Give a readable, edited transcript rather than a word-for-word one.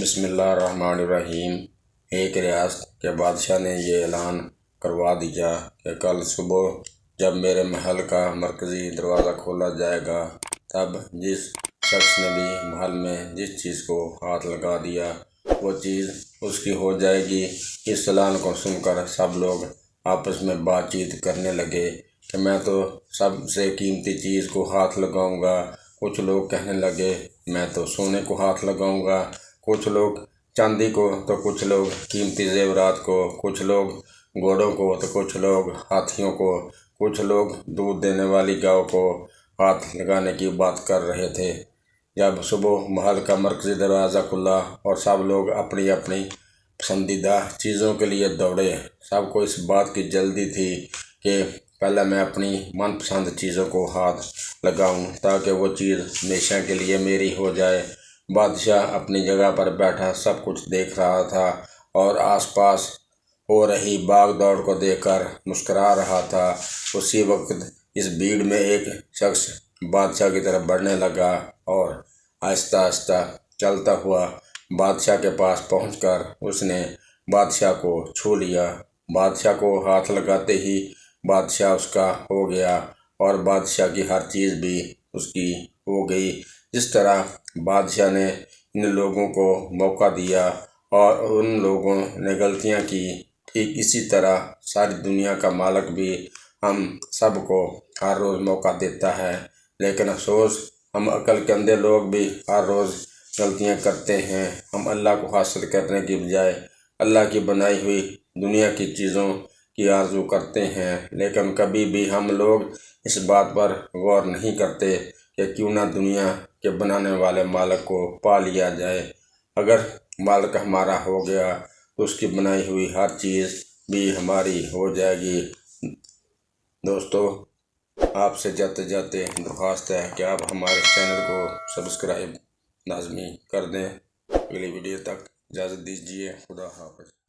بسم اللہ الرحمن الرحیم۔ ایک ریاست کے بادشاہ نے یہ اعلان کروا دیا کہ کل صبح جب میرے محل کا مرکزی دروازہ کھولا جائے گا، تب جس شخص نے بھی محل میں جس چیز کو ہاتھ لگا دیا وہ چیز اس کی ہو جائے گی۔ اس اعلان کو سن کر سب لوگ آپس میں بات چیت کرنے لگے کہ میں تو سب سے قیمتی چیز کو ہاتھ لگاؤں گا۔ کچھ لوگ کہنے لگے میں تو سونے کو ہاتھ لگاؤں گا، کچھ لوگ چاندی کو، تو کچھ لوگ قیمتی زیورات کو، کچھ لوگ گھوڑوں کو، تو کچھ لوگ ہاتھیوں کو، کچھ لوگ دودھ دینے والی گاؤں کو ہاتھ لگانے کی بات کر رہے تھے۔ جب صبح محل کا مرکزی دروازہ کھلا اور سب لوگ اپنی اپنی پسندیدہ چیزوں کے لیے دوڑے، سب کو اس بات کی جلدی تھی کہ پہلے میں اپنی من پسند چیزوں کو ہاتھ لگاؤں تاکہ وہ چیز ہمیشہ کے لیے میری ہو جائے۔ بادشاہ اپنی جگہ پر بیٹھا سب کچھ دیکھ رہا تھا اور آس پاس ہو رہی بھاگ دوڑ کو دیکھ کر مسکرا رہا تھا۔ اسی وقت اس بھیڑ میں ایک شخص بادشاہ کی طرف بڑھنے لگا اور آہستہ آہستہ چلتا ہوا بادشاہ کے پاس پہنچ کر اس نے بادشاہ کو چھو لیا۔ بادشاہ کو ہاتھ لگاتے ہی بادشاہ اس کا ہو گیا اور بادشاہ کی ہر چیز بھی اس کی ہو گئی۔ جس طرح بادشاہ نے ان لوگوں کو موقع دیا اور ان لوگوں نے غلطیاں کی، ٹھیک اسی طرح ساری دنیا کا مالک بھی ہم سب کو ہر روز موقع دیتا ہے، لیکن افسوس ہم عقل کے اندھے لوگ بھی ہر روز غلطیاں کرتے ہیں۔ ہم اللہ کو حاصل کرنے کی بجائے اللہ کی بنائی ہوئی دنیا کی چیزوں کی آرزو کرتے ہیں، لیکن کبھی بھی ہم لوگ اس بات پر غور نہیں کرتے کہ کیوں نہ دنیا کے بنانے والے مالک کو پا لیا جائے۔ اگر مالک ہمارا ہو گیا تو اس کی بنائی ہوئی ہر چیز بھی ہماری ہو جائے گی۔ دوستو، آپ سے جاتے جاتے درخواست ہے کہ آپ ہمارے چینل کو سبسکرائب لازمی کر دیں۔ اگلی ویڈیو تک اجازت دیجیے۔ خدا حافظ۔